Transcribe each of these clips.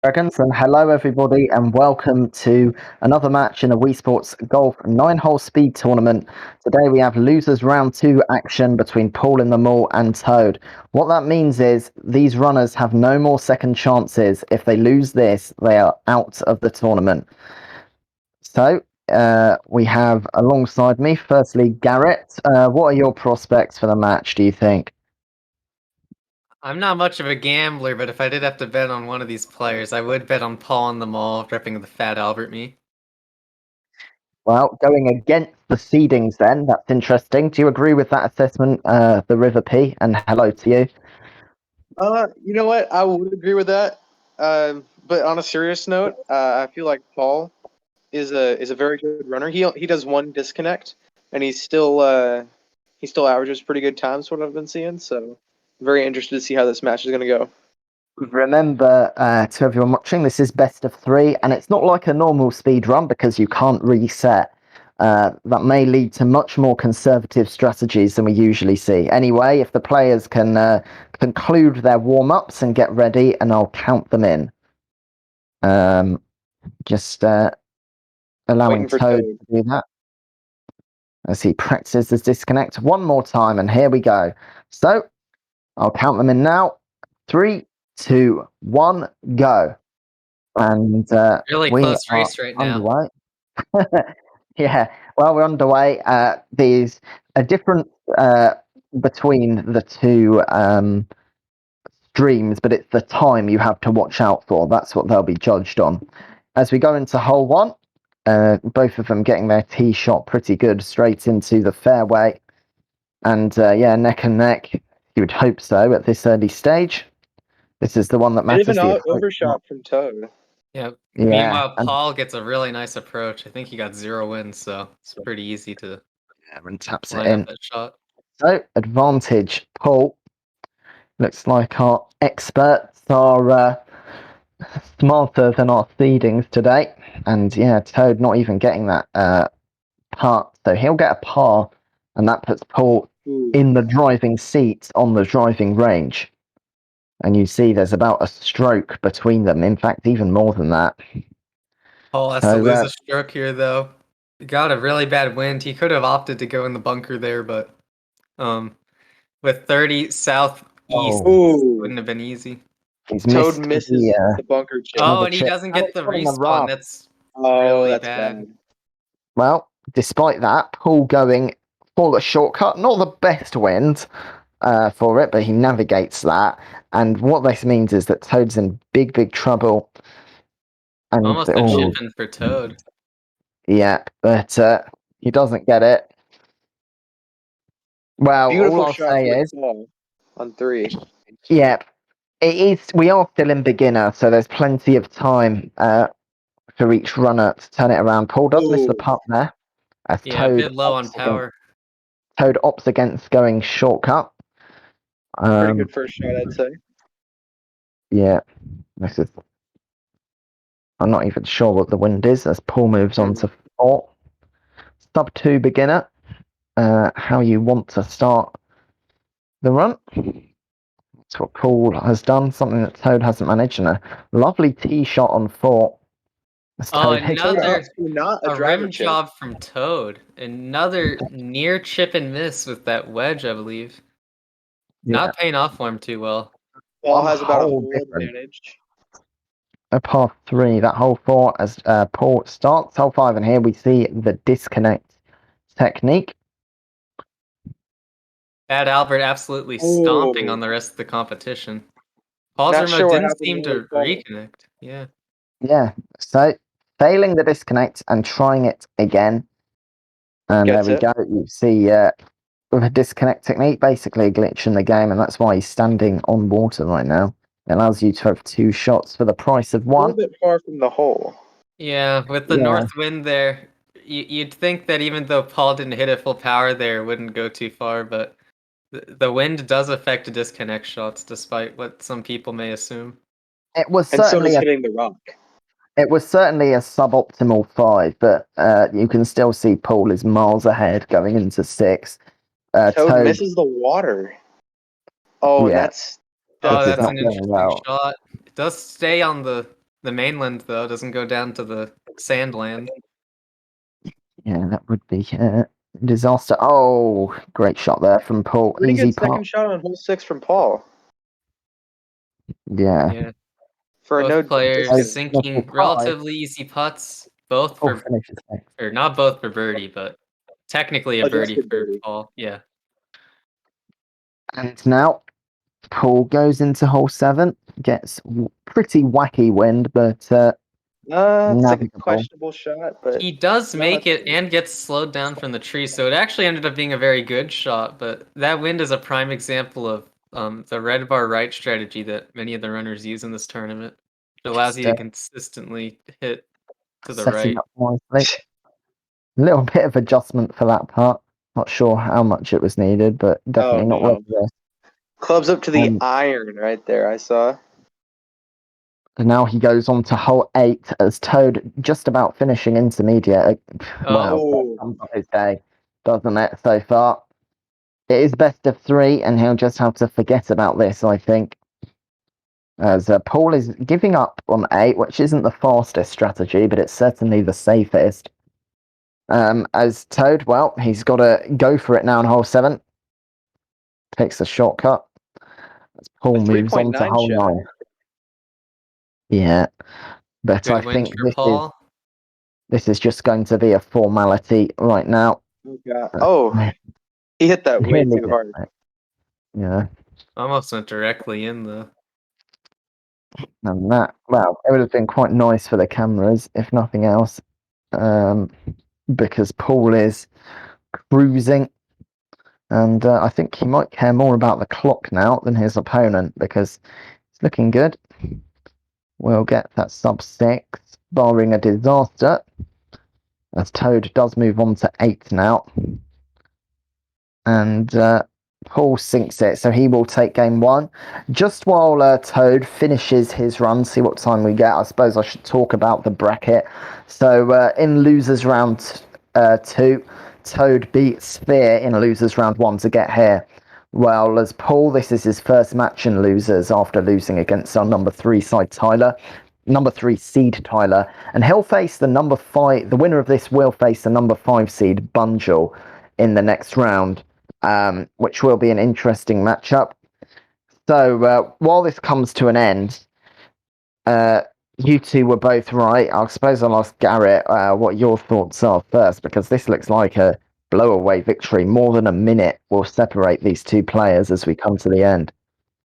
Dragons, and hello everybody, and welcome to another match in the Wii Sports Golf 9-hole speed tournament. Today we have losers round 2 action between Paul in the Mall and Toad. What that means is these runners have no more second chances. If they lose this, they are out of the tournament. So we have alongside me, firstly, Garrett. What are your prospects for the match, do you think? I'm not much of a gambler, but if I did have to bet on one of these players, I would bet on Paul in the Mall, ripping the Fat Albert me. Well, going against the seedings then, that's interesting. Do you agree with that assessment, the River P? And hello to you. You know what? I would agree with that. But on a serious note, I feel like Paul is a very good runner. He does one disconnect, and he still averages pretty good times. What I've been seeing, so very interested to see how this match is going to go. Remember, to everyone watching, this is best of 3, and it's not like a normal speed run because you can't reset. That may lead to much more conservative strategies than we usually see. Anyway, if the players can conclude their warm-ups and get ready, and I'll count them in. Just allowing Toad to do that as he practices his disconnect one more time, and here we go. So I'll count them in now. 3, 2, 1, go. And Really we close are race right now. underway. Yeah, well, we're underway. There's a difference between the two streams, but it's the time you have to watch out for. That's what they'll be judged on. As we go into hole 1, both of them getting their tee shot pretty good straight into the fairway. And yeah, neck and neck. You would hope so at this early stage. This is the one that matters. Bit of an overshot from Toad. Yeah. Yeah. Meanwhile, Paul gets a really nice approach. I think he got 0 wins, so it's pretty easy to and taps it line in. up that shot. So, advantage, Paul. Looks like our experts are smarter than our seedings today. And yeah, Toad not even getting that par. So he'll get a par, and that puts Paul in the driving seat on the driving range. And you see there's about a stroke between them. In fact, even more than that. Paul has to lose a stroke here, though. He got a really bad wind. He could have opted to go in the bunker there, but with 30 southeast, wouldn't have been easy. Toad misses the bunker chip. Oh, and he doesn't get the respawn. That's really bad. Well, despite that, Paul going for the shortcut. Not the best wind for it, but he navigates that. And what this means is that Toad's in big, big trouble. And, almost a chip in for Toad. Yeah, but he doesn't get it. Well, beautiful all I'll say is on 3. Yeah, it is. We are still in beginner, so there's plenty of time for each runner to turn it around. Paul does miss the putt there. As yeah, Toad a bit low on power. Toad opts against going shortcut. Pretty good first shot, I'd say. Yeah, this is. I'm not even sure what the wind is as Paul moves on to 4. Sub 2 beginner. How you want to start the run. That's what Paul has done, something that Toad hasn't managed, and a lovely tee shot on 4. Oh, another rim job from Toad. Another near chip and miss with that wedge, I believe. Not paying off for him too well. Paul has about a hole advantage. A par 3, that hole 4 as Paul starts hole 5, and here we see the disconnect technique. Fat Albert absolutely stomping on the rest of the competition. Paul's remote didn't seem to reconnect. Yeah. Yeah, so failing the disconnect and trying it again. And there we go. You see with a disconnect technique, basically a glitch in the game, and that's why he's standing on water right now. It allows you to have 2 shots for the price of 1. A little bit far from the hole. Yeah, with the north wind there, you'd think that even though Paul didn't hit it full power there, it wouldn't go too far, but the wind does affect disconnect shots, despite what some people may assume. It was certainly hitting the rock. It was certainly a suboptimal 5, but you can still see Paul is miles ahead going into 6. Toad misses the water. Oh, yeah. that's an interesting shot. It does stay on the the mainland though. Doesn't go down to the sandland. Yeah, that would be a disaster. Oh, great shot there from Paul. Pretty Easy good second putt. shot on hole 6 from Paul. Yeah. Yeah, For both no players disconnect. sinking Par. relatively easy putts. Both Oh, for, finishes next. or not both for birdie, but technically a birdie Adjusted for birdie. Paul. Yeah. And now Paul goes into hole 7, gets pretty wacky wind, but It's like a navigable. questionable shot, but He does No, make that's it and gets slowed down from the tree, so it actually ended up being a very good shot. But that wind is a prime example of the red bar right strategy that many of the runners use in this tournament. It allows you to consistently hit to the setting right. up nicely. A little bit of adjustment for that part. Not sure how much it was needed, but definitely not no. worth it. Clubs up to the Um, iron right there, I saw. And now he goes on to hole 8 as Toad just about finishing intermediate. Well, Oh. comes on his day, doesn't it, so far? It is best of 3, and he'll just have to forget about this, I think. As Paul is giving up on 8, which isn't the fastest strategy, but it's certainly the safest. As Toad, well, he's got to go for it now on hole 7. Takes a shortcut. As Paul A moves on to 3.9 hole shot. 9. Yeah, but Good I win think for Paul. this is just going to be a formality right now. Oh, God. Oh, he hit that way Nearly too did, hard. mate. Yeah, Almost went directly in the. and that, well, it would have been quite nice for the cameras, if nothing else, because Paul is cruising, and I think he might care more about the clock now than his opponent, because it's looking good. We'll get that sub 6, barring a disaster, as Toad does move on to 8 now. And Paul sinks it, so he will take game 1. Just while Toad finishes his run, see what time we get. I suppose I should talk about the bracket. So in losers round 2, Toad beat Sphere in losers round 1 to get here. Well, as Paul, this is his first match in losers after losing against our number 3 side Tyler. Number 3 seed Tyler, and he'll face the number 5. The winner of this will face the number 5 seed Bunjil in the next round. Which will be an interesting matchup. So while this comes to an end, you two were both right. I suppose I'll ask Garrett what your thoughts are first, because this looks like a blow-away victory. More than a minute will separate these two players as we come to the end.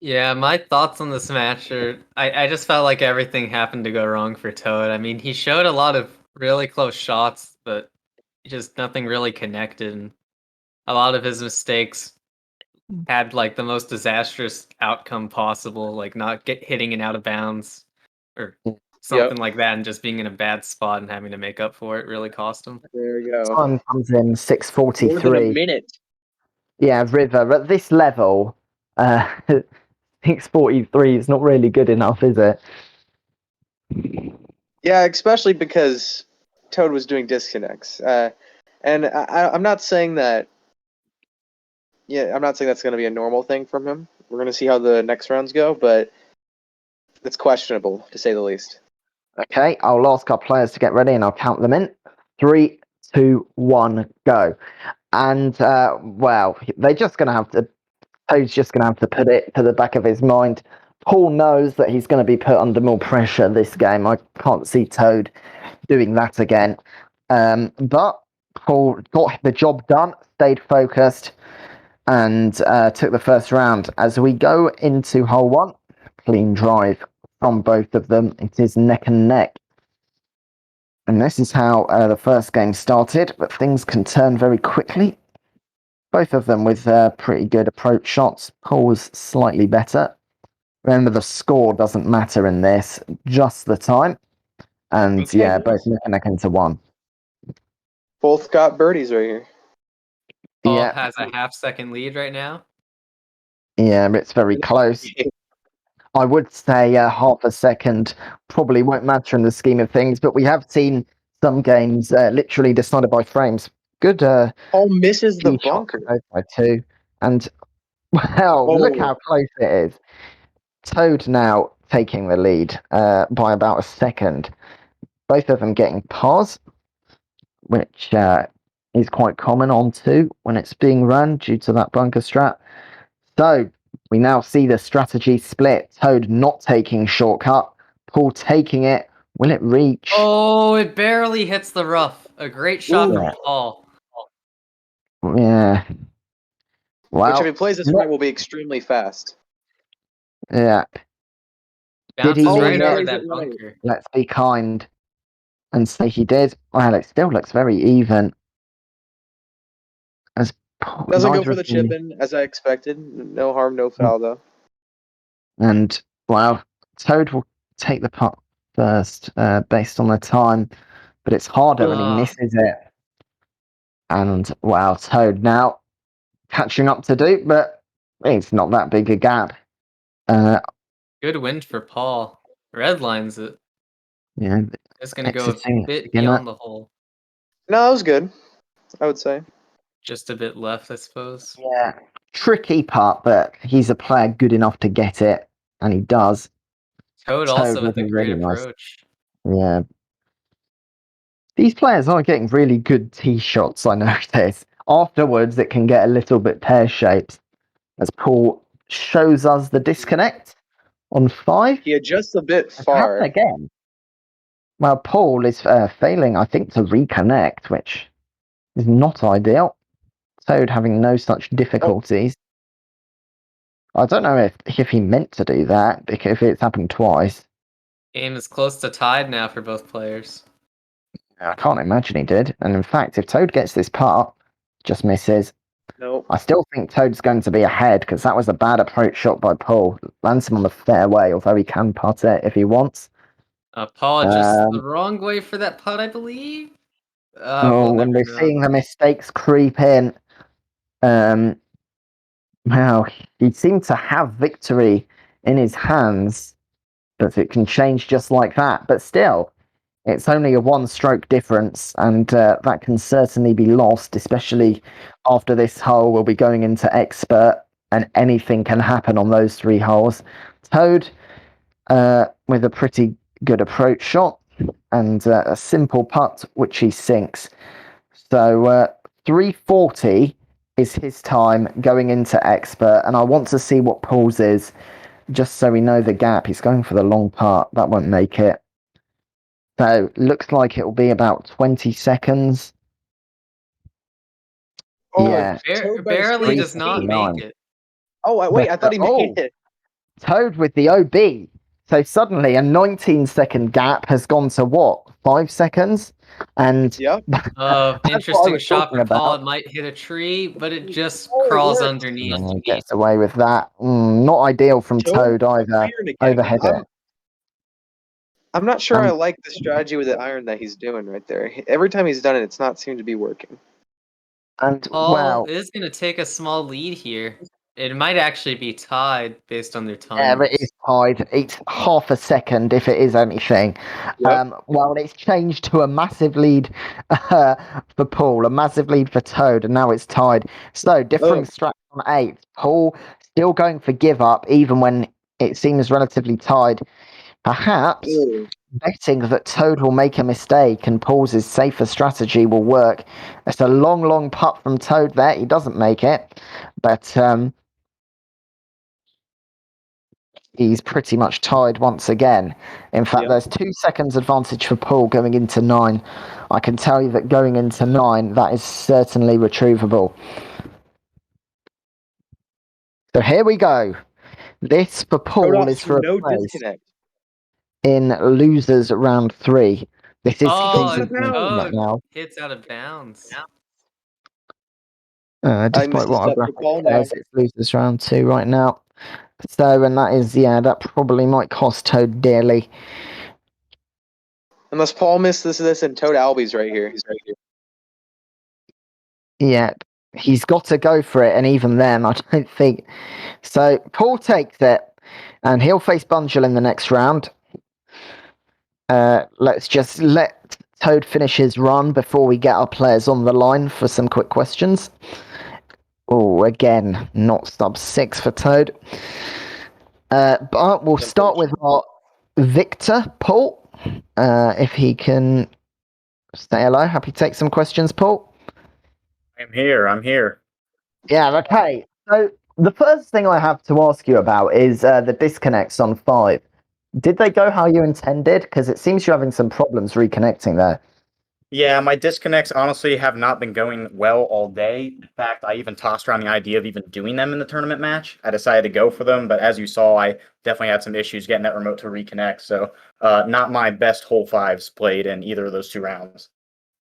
Yeah, my thoughts on this match are I just felt like everything happened to go wrong for Toad. I mean, he showed a lot of really close shots, but just nothing really connected. And a lot of his mistakes had like the most disastrous outcome possible, like not hitting it out of bounds or something like that, and just being in a bad spot and having to make up for it really cost him. There you go. Time comes in More than a 6:43. minute. Yeah, River, at this level, 6:43 is not really good enough, is it? Yeah, especially because Toad was doing disconnects. And I'm not saying that. Yeah, I'm not saying that's going to be a normal thing from him. We're going to see how the next rounds go, but it's questionable to say the least. Okay, I'll ask our players to get ready and I'll count them in. 3, 2, 1, go. And, well, they're just going to have to, Toad's just going to have to put it to the back of his mind. Paul knows that he's going to be put under more pressure this game. I can't see Toad doing that again. But Paul got the job done, stayed focused, and took the first round. As we go into hole 1, clean drive from both of them. It is neck and neck. And this is how the first game started, but things can turn very quickly. Both of them with pretty good approach shots. Paul was slightly better. Remember, the score doesn't matter in this, just the time. And Okay. yeah, both neck and neck into 1. Both got birdies right here. Paul Yeah, has a half-second lead right now. yeah, it's very close. I would say half a second probably won't matter in the scheme of things, but we have seen some games literally decided by frames. Good. Paul misses the tee shot bunker. both by 2, and well, look Oh. how close it is. Toad now taking the lead by about a second. Both of them getting pars, which is quite common on 2 when it's being run due to that bunker strat. So we now see the strategy split. Toad not taking shortcut, Paul taking it. Will it reach? Oh, it barely hits the rough. A great shot Ooh. from Paul. Yeah. Well, Which, if he plays this right, will be extremely fast. yeah. Bounces he right hit over it? that Right. bunker. Let's be kind and say he did. Well, it still looks very even. As Doesn't go neither for the of them- chip in, as I expected. No harm, no foul, though. And, well, Toad will take the putt first based on the time, but it's harder when he misses it. And, wow, Toad now catching up to Duke, but it's not that big a gap. Good wind for Paul. Red lines it. Yeah, It's going to go exiting a bit again, beyond the hole. No, that was good, I would say. Just a bit left, I suppose. yeah, tricky part, but he's a player good enough to get it, and he does. Toad also with a great approach. Yeah. These players are getting really good tee shots, I notice. Afterwards, it can get a little bit pear-shaped, as Paul shows us the disconnect on 5. He adjusts a bit It's far. happened again. Well, Paul is failing, I think, to reconnect, which is not ideal. Toad having no such difficulties. I don't know if he meant to do that, because if it's happened twice. Game is close to tied now for both players. I can't imagine he did. And in fact, if Toad gets this part, just misses. Nope. I still think Toad's going to be ahead, because that was a bad approach shot by Paul. Lands him on the fairway, although he can putt it if he wants. Paul just the wrong way for that putt, I believe. When we're seeing the mistakes creep in, well, he seemed to have victory in his hands, but it can change just like that. But still, it's only a 1-stroke difference, and that can certainly be lost, especially after this hole. We'll be going into expert, and anything can happen on those 3 holes. Toad with a pretty good approach shot and a simple putt, which he sinks. So 340 is his time going into expert, and I want to see what Paul's is, just so we know the gap. He's going for the long putt. That won't make it. So looks like it will be about 20 seconds. Oh, yeah. Barely does not make it. Oh, wait, I thought he made it. Toad with the OB. So suddenly a 19-second gap has gone to what? 5 seconds? And Yep. Interesting shot for Paul. It might hit a tree, but it just crawls underneath. Gets away with that. Not ideal from Toad either. Overhead it. I'm not sure I like the strategy with the iron that he's doing right there. Every time he's done it, it's not seemed to be working. And Paul is going to take a small lead here. It might actually be tied based on their time. Yeah, it is tied. It's half a second if it is anything. Yep. Well, it's changed to a massive lead for Paul, a massive lead for Toad, and now it's tied. So, differing strats on 8. Paul still going for give up, even when it seems relatively tied. Perhaps betting that Toad will make a mistake and Paul's safer strategy will work. It's a long, long putt from Toad there. He doesn't make it, but he's pretty much tied once again. In fact, there's 2 seconds advantage for Paul going into 9. I can tell you that going into 9, that is certainly retrievable. So here we go. This for Paul is for a place disconnect in losers round 3. This is now. Hits out of bounds. Despite what I've says, it's losers round 2 right now. So, and that is, that probably might cost Toad dearly. Unless Paul misses this and Toad Albies right here. He's right here. Yeah, he's got to go for it, and even then, I don't think. So, Paul takes it, and he'll face Bungle in the next round. Let's just let Toad finish his run before we get our players on the line for some quick questions. Oh, again, not sub 6 for Toad. But we'll start with our Victor, Paul. If he can say hello. Happy to take some questions, Paul. I'm here. Yeah, okay. So the first thing I have to ask you about is the disconnects on 5. Did they go how you intended? Because it seems you're having some problems reconnecting there. Yeah, my disconnects honestly have not been going well all day. In fact, I even tossed around the idea of even doing them in the tournament match. I decided to go for them, but as you saw, I definitely had some issues getting that remote to reconnect. So, not my best hole 5s played in either of those 2 rounds.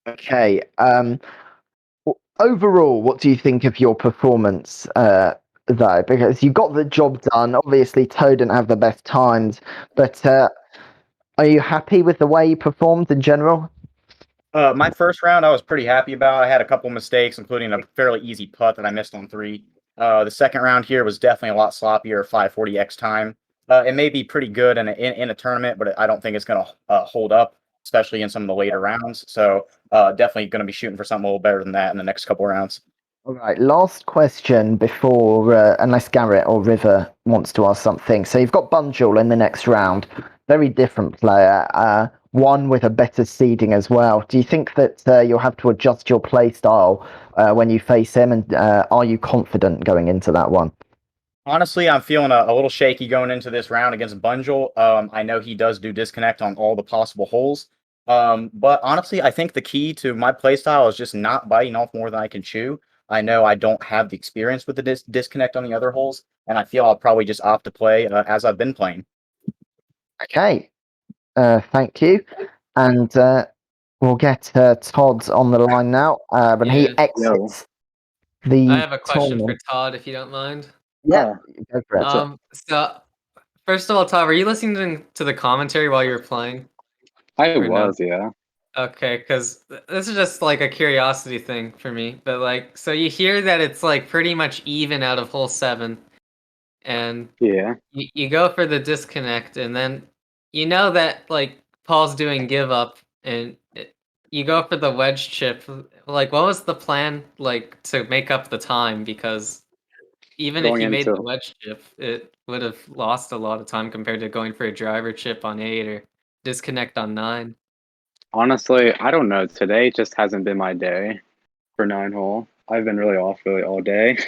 Okay. Overall, what do you think of your performance, though? Because you got the job done. Obviously, Toad didn't have the best times, but are you happy with the way you performed in general? My first round, I was pretty happy about. I had a couple mistakes, including a fairly easy putt that I missed on 3. The second round here was definitely a lot sloppier, 540x time. It may be pretty good in a tournament, but I don't think it's going to hold up, especially in some of the later rounds. So definitely going to be shooting for something a little better than that in the next couple rounds. All right, last question before, unless Garrett or River wants to ask something. So you've got Bunjul in the next round, very different player, one with a better seeding as well. Do you think that you'll have to adjust your play style when you face him, and are you confident going into that one? Honestly, I'm feeling a little shaky going into this round against Bunjul. I know he does do disconnect on all the possible holes. But honestly, I think the key to my play style is just not biting off more than I can chew. I know I don't have the experience with the disconnect on the other holes, and I feel I'll probably just opt to play as I've been playing. Okay, thank you. And we'll get Todd on the line now when he exits the I have a question tournament. for Todd, if you don't mind. Yeah, go for it. So, first of all, Todd, were you listening to the commentary while you were playing? I was, yeah. Okay, because this is just like a curiosity thing for me. But like, so you hear that it's like pretty much even out of hole 7, and Yeah. you go for the disconnect, and then you know that like Paul's doing give up, and you go for the wedge chip. Like, what was the plan like to make up the time? Because even if Going you made the into wedge chip, it would have lost a lot of time compared to going for a driver chip on 8 or disconnect on 9. honestly, I don't know. Today just hasn't been my day for 9-hole. I've been really off really all day.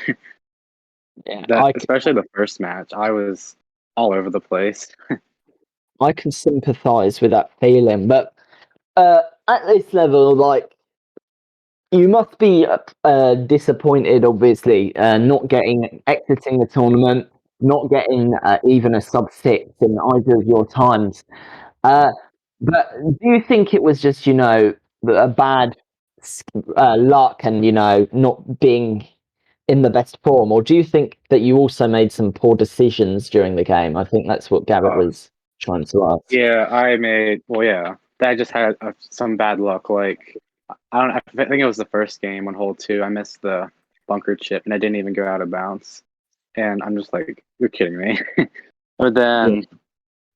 Yeah, Especially the first match. I was all over the place. I can sympathise with that feeling, but at this level, like, you must be disappointed, obviously, not exiting the tournament, not getting even a sub 6 in either of your times. But do you think it was just, a bad luck and, not being in the best form? Or do you think that you also made some poor decisions during the game? I think that's what Garrett was trying to ask. Yeah, I just had some bad luck. Like, I think it was the first game on hole 2. I missed the bunker chip and I didn't even go out of bounds. And I'm just like, you're kidding me. But then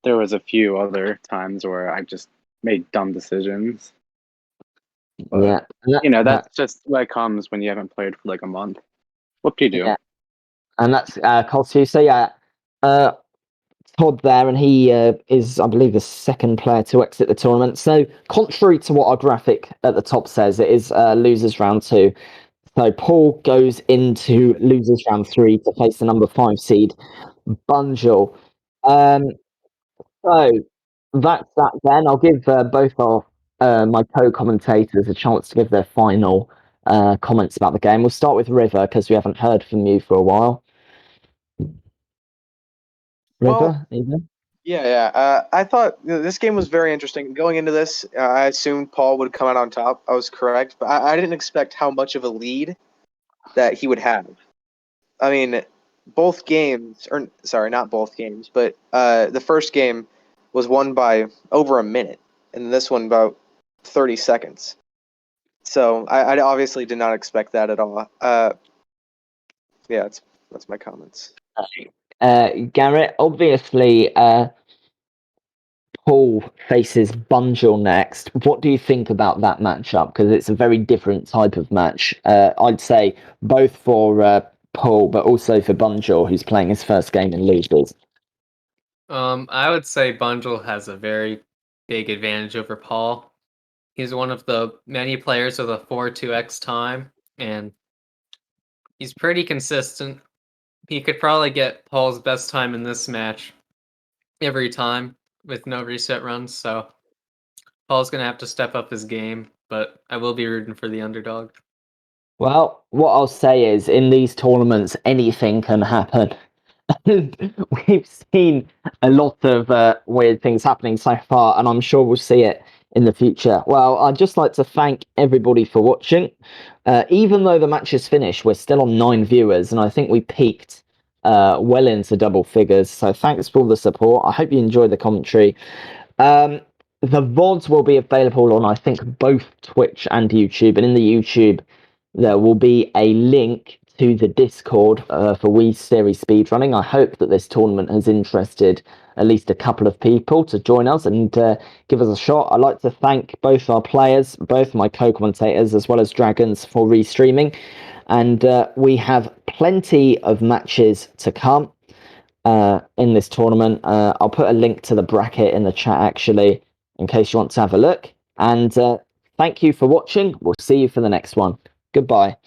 there was a few other times where I just made dumb decisions. But, yeah, that's just what comes when you haven't played for like a month. What do you do? Yeah. And that's Kostu. So Todd there, and he is, I believe, the second player to exit the tournament. So contrary to what our graphic at the top says, it is losers round 2. So Paul goes into losers round 3 to face the number 5 seed Bunjul. So that's that then. I'll give both our my co-commentators a chance to give their final comments about the game. We'll start with River because we haven't heard from you for a while. River, even? Yeah. I thought this game was very interesting. Going into this, I assumed Paul would come out on top. I was correct, but I didn't expect how much of a lead that he would have. I mean, both games, or sorry, not both games, but the first game was won by over a minute, and this one about 30 seconds. So I obviously did not expect that at all. Yeah, that's my comments. Garrett, obviously, Paul faces Bunjul next. What do you think about that matchup? Because it's a very different type of match. I'd say both for Paul, but also for Bunjul, who's playing his first game in losers. I would say Bungle has a very big advantage over Paul. He's one of the many players with a 4-2x time, and he's pretty consistent. He could probably get Paul's best time in this match every time with no reset runs, so Paul's going to have to step up his game, but I will be rooting for the underdog. Well, what I'll say is, in these tournaments, anything can happen. We've seen a lot of weird things happening so far, and I'm sure we'll see it in the future. Well, I'd just like to thank everybody for watching. Even though the match is finished, we're still on 9 viewers, and I think we peaked well into double figures. So thanks for all the support. I hope you enjoyed the commentary. The VODs will be available on, I think, both Twitch and YouTube, and in the YouTube, there will be a link to the Discord for Wii Series Speedrunning. I hope that this tournament has interested at least a couple of people to join us and give us a shot. I'd like to thank both our players, both my co-commentators, as well as Dragons for restreaming. And we have plenty of matches to come in this tournament. I'll put a link to the bracket in the chat, actually, in case you want to have a look. And thank you for watching. We'll see you for the next one. Goodbye.